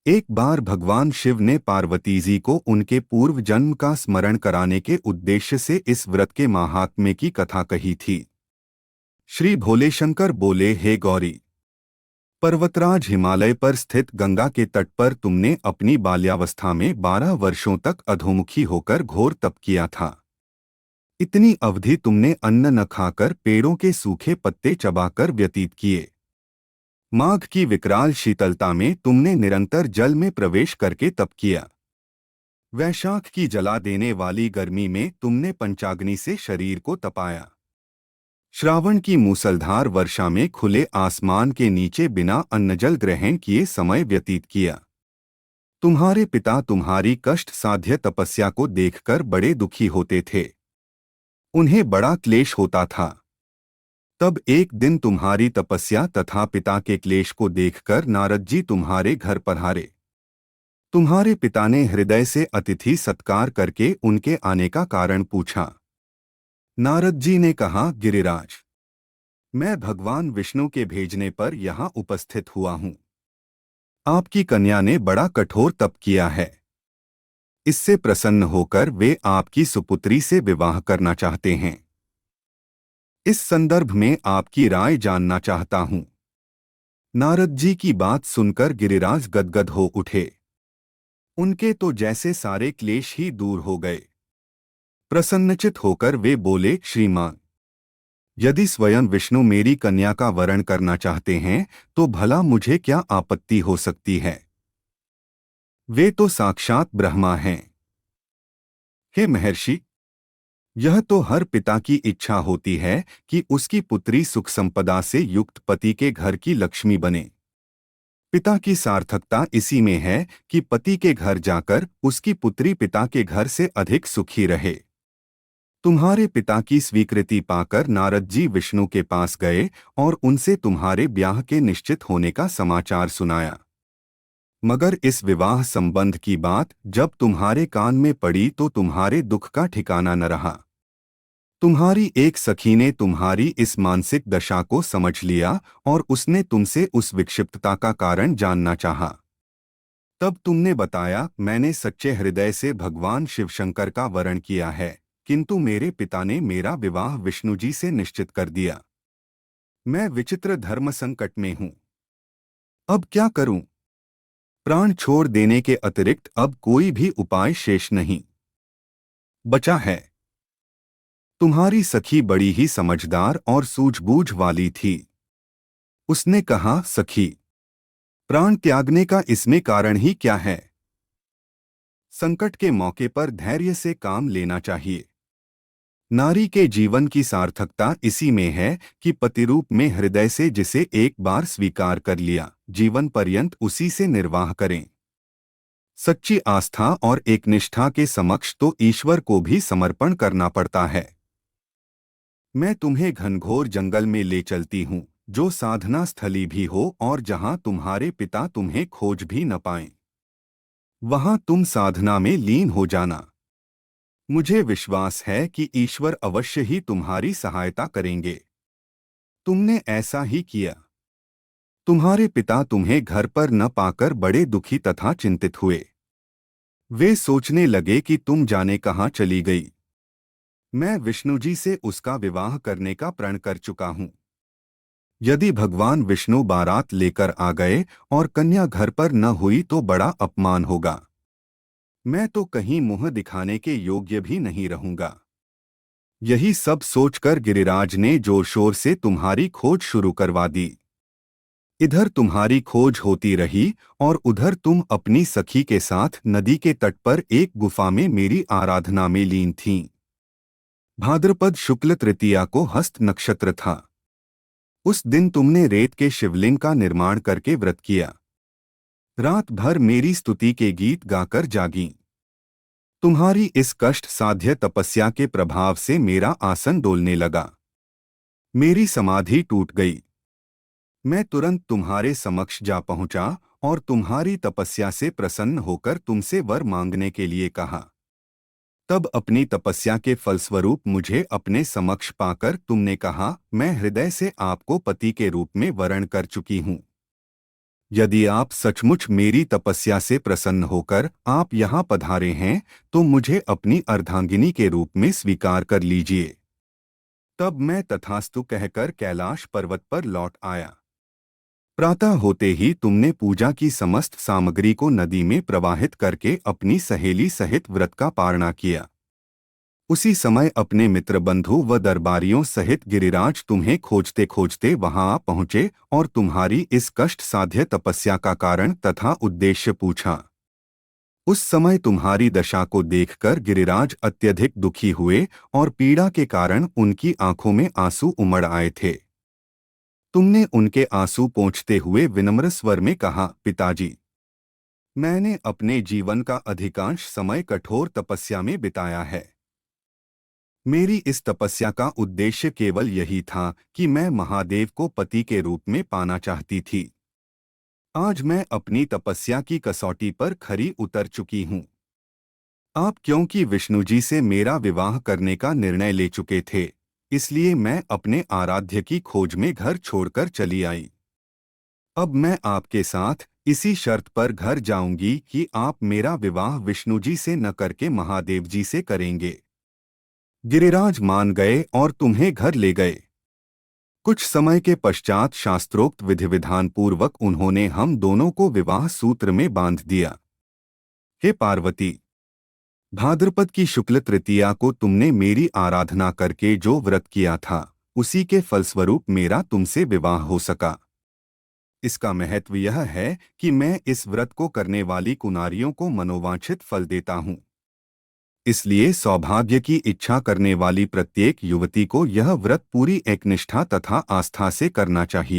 एक बार भगवान शिव ने पार्वती जी को उनके पूर्व जन्म का स्मरण कराने के उद्देश्य से इस व्रत के महात्म्य की कथा कही थी। श्री भोलेशंकर बोले, हे गौरी, पर्वतराज हिमालय पर स्थित गंगा के तट पर तुमने अपनी बाल्यावस्था में 12 वर्षों तक अधोमुखी होकर घोर तप किया था। इतनी अवधि तुमने अन्न न खाकर पेड़ों के सूखे पत्ते चबाकर व्यतीत किए। माघ की विकराल शीतलता में तुमने निरंतर जल में प्रवेश करके तप किया। वैशाख की जला देने वाली गर्मी में तुमने पंचाग्नि से शरीर को तपाया। श्रावण की मूसलधार वर्षा में खुले आसमान के नीचे बिना अन्नजल ग्रहण किए समय व्यतीत किया। तुम्हारे पिता तुम्हारी कष्ट साध्य तपस्या को देखकर बड़े दुखी होते थे। उन्हें बड़ा क्लेश होता था। तब एक दिन तुम्हारी तपस्या तथा पिता के क्लेश को देखकर नारद जी तुम्हारे घर पधारे। तुम्हारे पिता ने हृदय से अतिथि सत्कार करके उनके आने का कारण पूछा। नारद जी ने कहा, गिरिराज, मैं भगवान विष्णु के भेजने पर यहाँ उपस्थित हुआ हूँ। आपकी कन्या ने बड़ा कठोर तप किया है। इससे प्रसन्न होकर वे आपकी सुपुत्री से विवाह करना चाहते हैं। इस संदर्भ में आपकी राय जानना चाहता हूँ। नारद जी की बात सुनकर गिरिराज गदगद हो उठे। उनके तो जैसे सारे क्लेश ही दूर हो गए। प्रसन्नचित होकर वे बोले, श्रीमान, यदि स्वयं विष्णु मेरी कन्या का वरण करना चाहते हैं तो भला मुझे क्या आपत्ति हो सकती है। वे तो साक्षात ब्रह्मा हैं। हे महर्षि, यह तो हर पिता की इच्छा होती है कि उसकी पुत्री सुख संपदा से युक्त पति के घर की लक्ष्मी बने। पिता की सार्थकता इसी में है कि पति के घर जाकर उसकी पुत्री पिता के घर से अधिक सुखी रहे। तुम्हारे पिता की स्वीकृति पाकर नारद जी विष्णु के पास गए और उनसे तुम्हारे ब्याह के निश्चित होने का समाचार सुनाया। मगर इस विवाह संबंध की बात जब तुम्हारे कान में पड़ी तो तुम्हारे दुख का ठिकाना न रहा। तुम्हारी एक सखी ने तुम्हारी इस मानसिक दशा को समझ लिया और उसने तुमसे उस विक्षिप्तता का कारण जानना चाहा। तब तुमने बताया, मैंने सच्चे हृदय से भगवान शिवशंकर का वरण किया है, किंतु मेरे पिता ने मेरा विवाह विष्णु जी से निश्चित कर दिया। मैं विचित्र धर्म संकट में हूँ। अब क्या करूं? प्राण छोड़ देने के अतिरिक्त अब कोई भी उपाय शेष नहीं बचा है। तुम्हारी सखी बड़ी ही समझदार और सूझबूझ वाली थी। उसने कहा, सखी, प्राण त्यागने का इसमें कारण ही क्या है? संकट के मौके पर धैर्य से काम लेना चाहिए। नारी के जीवन की सार्थकता इसी में है कि पतिरूप में हृदय से जिसे एक बार स्वीकार कर लिया, जीवन पर्यंत उसी से निर्वाह करें। सच्ची आस्था और एक निष्ठा के समक्ष तो ईश्वर को भी समर्पण करना पड़ता है। मैं तुम्हें घनघोर जंगल में ले चलती हूँ, जो साधना स्थली भी हो और जहाँ तुम्हारे पिता तुम्हें खोज भी न पाएं। वहाँ तुम साधना में लीन हो जाना। मुझे विश्वास है कि ईश्वर अवश्य ही तुम्हारी सहायता करेंगे। तुमने ऐसा ही किया। तुम्हारे पिता तुम्हें घर पर न पाकर बड़े दुखी तथा चिंतित हुए। वे सोचने लगे कि तुम जाने कहाँ चली गई। मैं विष्णु जी से उसका विवाह करने का प्रण कर चुका हूँ। यदि भगवान विष्णु बारात लेकर आ गए और कन्या घर पर न हुई तो बड़ा अपमान होगा। मैं तो कहीं मुंह दिखाने के योग्य भी नहीं रहूंगा। यही सब सोचकर गिरिराज ने जोर शोर से तुम्हारी खोज शुरू करवा दी। इधर तुम्हारी खोज होती रही और उधर तुम अपनी सखी के साथ नदी के तट पर एक गुफा में मेरी आराधना में लीन थीं। भाद्रपद शुक्ल तृतीया को हस्त नक्षत्र था। उस दिन तुमने रेत के शिवलिंग का निर्माण करके व्रत किया। रात भर मेरी स्तुति के गीत गाकर जागीं। तुम्हारी इस कष्ट साध्य तपस्या के प्रभाव से मेरा आसन डोलने लगा। मेरी समाधि टूट गई। मैं तुरंत तुम्हारे समक्ष जा पहुंचा और तुम्हारी तपस्या से प्रसन्न होकर तुमसे वर मांगने के लिए कहा। तब अपनी तपस्या के फलस्वरूप मुझे अपने समक्ष पाकर तुमने कहा, मैं हृदय से आपको पति के रूप में वरण कर चुकी हूँ। यदि आप सचमुच मेरी तपस्या से प्रसन्न होकर आप यहाँ पधारे हैं तो मुझे अपनी अर्धांगिनी के रूप में स्वीकार कर लीजिए। तब मैं तथास्तु कहकर कैलाश पर्वत पर लौट आया। प्रातः होते ही तुमने पूजा की समस्त सामग्री को नदी में प्रवाहित करके अपनी सहेली सहित व्रत का पारणा किया। उसी समय अपने मित्र बंधु व दरबारियों सहित गिरिराज तुम्हें खोजते खोजते वहां आ पहुंचे और तुम्हारी इस कष्ट साध्य तपस्या का कारण तथा उद्देश्य पूछा। उस समय तुम्हारी दशा को देखकर गिरिराज अत्यधिक दुखी हुए और पीड़ा के कारण उनकी आंखों में आंसू उमड़ आए थे। तुमने उनके आंसू पोंछते हुए विनम्र स्वर में कहा, पिताजी, मैंने अपने जीवन का अधिकांश समय कठोर तपस्या में बिताया है। मेरी इस तपस्या का उद्देश्य केवल यही था कि मैं महादेव को पति के रूप में पाना चाहती थी। आज मैं अपनी तपस्या की कसौटी पर खरी उतर चुकी हूँ। आप क्योंकि विष्णु जी से मेरा विवाह करने का निर्णय ले चुके थे, इसलिए मैं अपने आराध्य की खोज में घर छोड़कर चली आई। अब मैं आपके साथ इसी शर्त पर घर जाऊंगी कि आप मेरा विवाह विष्णु जी से न करके महादेव जी से करेंगे। गिरिराज मान गए और तुम्हें घर ले गए। कुछ समय के पश्चात शास्त्रोक्त विधि विधान पूर्वक उन्होंने हम दोनों को विवाह सूत्र में बांध दिया। हे पार्वती, भाद्रपद की शुक्ल तृतीया को तुमने मेरी आराधना करके जो व्रत किया था, उसी के फलस्वरूप मेरा तुमसे विवाह हो सका। इसका महत्व यह है कि मैं इस व्रत को करने वाली कुनारियों को मनोवांछित फल देता हूँ। इसलिए सौभाग्य की इच्छा करने वाली प्रत्येक युवती को यह व्रत पूरी एकनिष्ठा तथा आस्था से करना चाहिए।